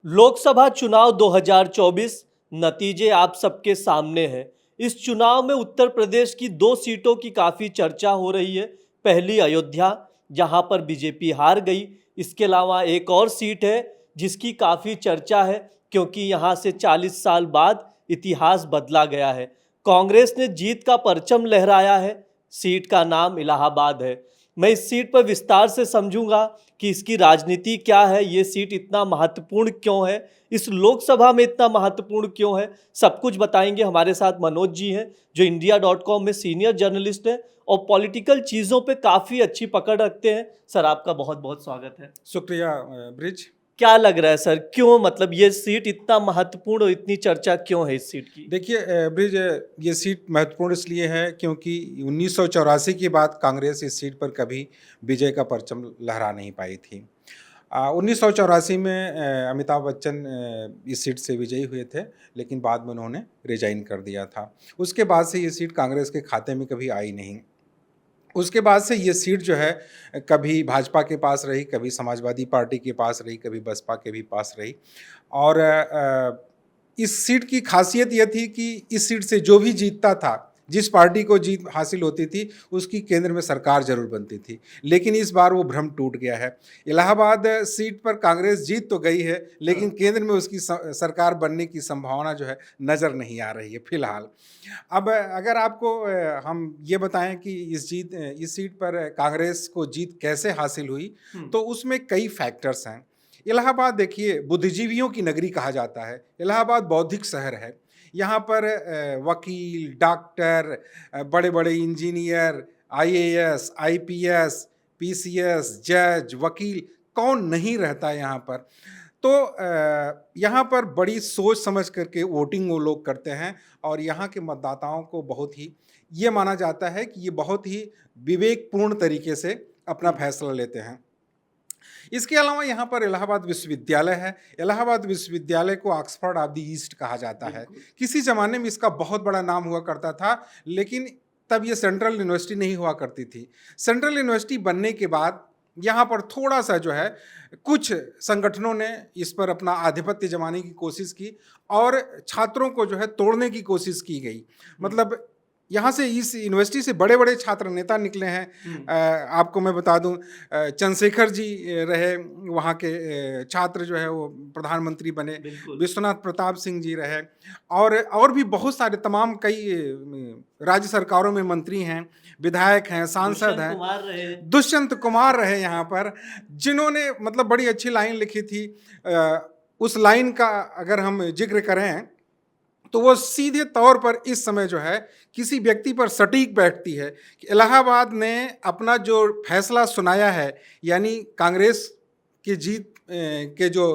लोकसभा चुनाव 2024 नतीजे आप सबके सामने हैं। इस चुनाव में उत्तर प्रदेश की दो सीटों की काफ़ी चर्चा हो रही है। पहली अयोध्या, जहां पर बीजेपी हार गई। इसके अलावा एक और सीट है जिसकी काफ़ी चर्चा है, क्योंकि यहां से 40 साल बाद इतिहास बदला गया है। कांग्रेस ने जीत का परचम लहराया है। सीट का नाम इलाहाबाद है। मैं इस सीट पर विस्तार से समझूंगा कि इसकी राजनीति क्या है, ये सीट इतना महत्वपूर्ण क्यों है, इस लोकसभा में इतना महत्वपूर्ण क्यों है। सब कुछ बताएंगे। हमारे साथ मनोज जी हैं, जो इंडिया.com में सीनियर जर्नलिस्ट हैं और पॉलिटिकल चीज़ों पे काफ़ी अच्छी पकड़ रखते हैं। सर, आपका बहुत बहुत स्वागत है। शुक्रिया ब्रिज। क्या लग रहा है सर, क्यों मतलब ये सीट इतना महत्वपूर्ण और इतनी चर्चा क्यों है इस सीट की? देखिए ब्रिज, ये सीट महत्वपूर्ण इसलिए है क्योंकि 1984 के बाद कांग्रेस इस सीट पर कभी विजय का परचम लहरा नहीं पाई थी। 1984 में अमिताभ बच्चन इस सीट से विजयी हुए थे, लेकिन बाद में उन्होंने रिजाइन कर दिया था। उसके बाद से ये सीट कांग्रेस के खाते में कभी आई नहीं। उसके बाद से ये सीट जो है कभी भाजपा के पास रही, कभी समाजवादी पार्टी के पास रही, कभी बसपा के भी पास रही। और इस सीट की खासियत यह थी कि इस सीट से जो भी जीतता था, जिस पार्टी को जीत हासिल होती थी, उसकी केंद्र में सरकार जरूर बनती थी। लेकिन इस बार वो भ्रम टूट गया है। इलाहाबाद सीट पर कांग्रेस जीत तो गई है, लेकिन केंद्र में उसकी सरकार बनने की संभावना जो है नज़र नहीं आ रही है फिलहाल। अब अगर आपको हम ये बताएं कि इस सीट पर कांग्रेस को जीत कैसे हासिल हुई, तो उसमें कई फैक्टर्स हैं। इलाहाबाद देखिए, बुद्धिजीवियों की नगरी कहा जाता है। इलाहाबाद बौद्धिक शहर है। यहाँ पर वकील, डॉक्टर, बड़े बड़े इंजीनियर, आईएएस, आईपीएस, पीसीएस, जज, वकील, कौन नहीं रहता यहाँ पर। तो यहाँ पर बड़ी सोच समझ करके वोटिंग वो लोग करते हैं, और यहाँ के मतदाताओं को बहुत ही ये माना जाता है कि ये बहुत ही विवेकपूर्ण तरीके से अपना फैसला लेते हैं। इसके अलावा यहाँ पर इलाहाबाद विश्वविद्यालय है। इलाहाबाद विश्वविद्यालय को ऑक्सफोर्ड ऑफ द ईस्ट कहा जाता है। किसी ज़माने में इसका बहुत बड़ा नाम हुआ करता था, लेकिन तब ये सेंट्रल यूनिवर्सिटी नहीं हुआ करती थी। सेंट्रल यूनिवर्सिटी बनने के बाद यहाँ पर थोड़ा सा जो है कुछ संगठनों ने इस पर अपना आधिपत्य जमाने की कोशिश की, और छात्रों को जो है तोड़ने की कोशिश की गई। मतलब यहाँ से, इस यूनिवर्सिटी से बड़े बड़े छात्र नेता निकले हैं। आपको मैं बता दूं, चंद्रशेखर जी रहे, वहाँ के छात्र जो है वो प्रधानमंत्री बने। विश्वनाथ प्रताप सिंह जी रहे, और भी बहुत सारे तमाम कई राज्य सरकारों में मंत्री हैं, विधायक हैं, सांसद हैं। दुष्यंत कुमार रहे यहाँ पर, जिन्होंने मतलब बड़ी अच्छी लाइन लिखी थी। उस लाइन का अगर हम जिक्र करें तो वो सीधे तौर पर इस समय जो है किसी व्यक्ति पर सटीक बैठती है कि इलाहाबाद ने अपना जो फैसला सुनाया है, यानी कांग्रेस की जीत के जो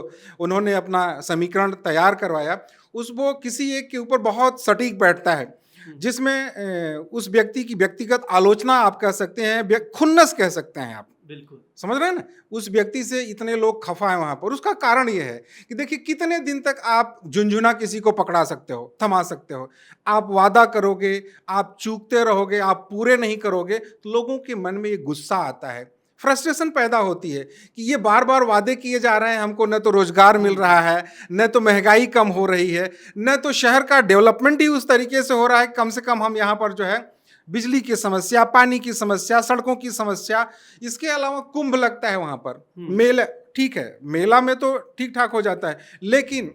उन्होंने अपना समीकरण तैयार करवाया, वो किसी एक के ऊपर बहुत सटीक बैठता है, जिसमें उस व्यक्ति की व्यक्तिगत आलोचना आप कह सकते हैं, खुन्नस कह सकते हैं आप। बिल्कुल समझ रहे हैं ना, उस व्यक्ति से इतने लोग खफा है वहां पर। उसका कारण यह है कि देखिए, कितने दिन तक आप झुंझुना किसी को पकड़ा सकते हो, थमा सकते हो। आप वादा करोगे, आप चूकते रहोगे, आप पूरे नहीं करोगे, तो लोगों के मन में ये गुस्सा आता है, फ्रस्ट्रेशन पैदा होती है कि ये बार बार वादे किए जा रहे हैं, हमको न तो रोजगार मिल रहा है, न तो महंगाई कम हो रही है, न तो शहर का डेवलपमेंट ही उस तरीके से हो रहा है। कम से कम हम यहाँ पर जो है बिजली की समस्या, पानी की समस्या, सड़कों की समस्या, इसके अलावा कुंभ लगता है वहां पर, मेला, ठीक है, मेला में तो ठीक ठाक हो जाता है, लेकिन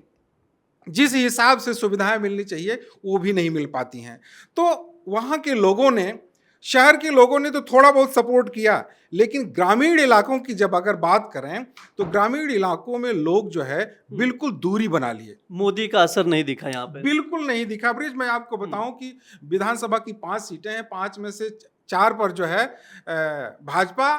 जिस हिसाब से सुविधाएं मिलनी चाहिए वो भी नहीं मिल पाती हैं। तो वहां के लोगों ने, शहर के लोगों ने तो थोड़ा बहुत सपोर्ट किया, लेकिन ग्रामीण इलाकों की जब अगर बात करें तो ग्रामीण इलाकों में लोग जो है बिल्कुल दूरी बना लिए। मोदी का असर नहीं दिखा यहाँ पे, बिल्कुल नहीं दिखा। ब्रिज, मैं आपको बताऊं कि विधानसभा की 5 सीटें हैं, 5 में से 4 पर जो है भाजपा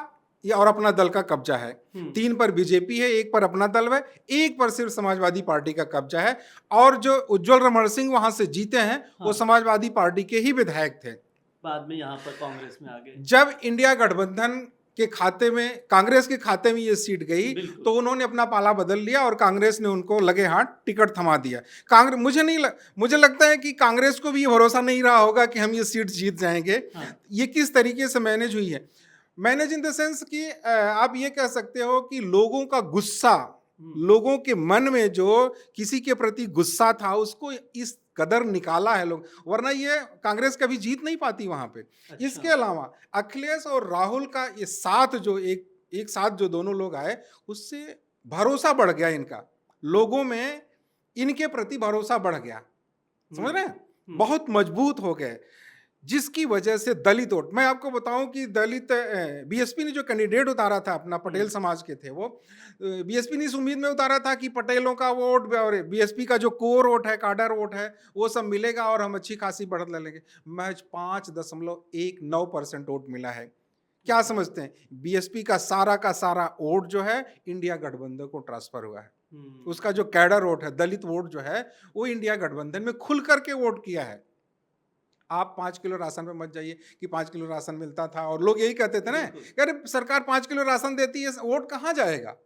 या और अपना दल का कब्जा है, 3 पर बीजेपी है, 1 पर अपना दल है, 1 पर सिर्फ समाजवादी पार्टी का कब्जा है। और जो उज्जवल रमण सिंह वहां से जीते हैं, वो समाजवादी पार्टी के ही विधायक थे। बाद में यहाँ पर कांग्रेस में आ गए। जब इंडिया गठबंधन के खाते में, कांग्रेस के खाते में ये सीट गई, तो उन्होंने अपना पाला बदल लिया और कांग्रेस ने उनको लगे हाथ टिकट थमा दिया। मुझे लगता है कि कांग्रेस को भी ये भरोसा नहीं रहा होगा कि हम ये सीट जीत जाएंगे। ये किस तरीके से मैनेज हुई है, मैनेज इन द सेंस कि आप ये कह सकते हो कि लोगों का गुस्सा लोगों के मन में जो किसी के प्रति गुस्सा था उसको इस कदर निकाला है लोग, वरना ये कांग्रेस कभी जीत नहीं पाती वहां पे। अच्छा। इसके अलावा अखिलेश और राहुल का ये साथ जो एक साथ जो दोनों लोग आए, उससे भरोसा बढ़ गया इनका, लोगों में इनके प्रति भरोसा बढ़ गया, समझ रहे हैं, बहुत मजबूत हो गए, जिसकी वजह से दलित वोट, मैं आपको बताऊं कि दलित बीएसपी ने जो कैंडिडेट उतारा था अपना, पटेल समाज के थे वो, बीएसपी ने इस उम्मीद में उतारा था कि पटेलों का वोट और बीएसपी का जो कोर वोट है, काडर वोट है, वो सब मिलेगा और हम अच्छी खासी बढ़त ले लेंगे। महज 5.19% वोट मिला है। क्या समझते हैं, बीएसपी का सारा वोट जो है इंडिया गठबंधन को ट्रांसफर हुआ है। उसका जो कैडर वोट है, दलित वोट जो है, वो इंडिया गठबंधन में खुल करके वोट किया है। आप 5 किलो राशन पे मत जाइए कि 5 किलो राशन मिलता था और लोग यही कहते थे ना कि अरे सरकार 5 किलो राशन देती है, वोट कहाँ जाएगा।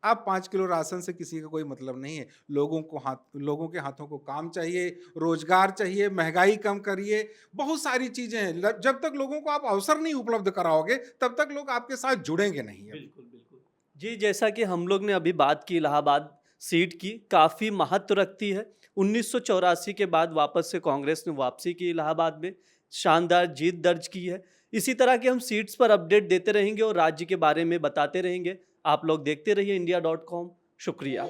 आप 5 किलो राशन से किसी का कोई मतलब नहीं है। लोगों के हाथों को काम चाहिए, रोजगार चाहिए, महंगाई कम करिए, बहुत सारी चीजें हैं। जब तक लोगों को आप अवसर नहीं उपलब्ध कराओगे तब तक लोग आपके साथ जुड़ेंगे नहीं। बिल्कुल बिल्कुल जी, जैसा कि हम लोग ने अभी बात की इलाहाबाद सीट की, काफ़ी महत्व रखती है। 1984 के बाद वापस से कांग्रेस ने वापसी की इलाहाबाद में, शानदार जीत दर्ज की है। इसी तरह के हम सीट्स पर अपडेट देते रहेंगे और राज्य के बारे में बताते रहेंगे। आप लोग देखते रहिए India.com। शुक्रिया।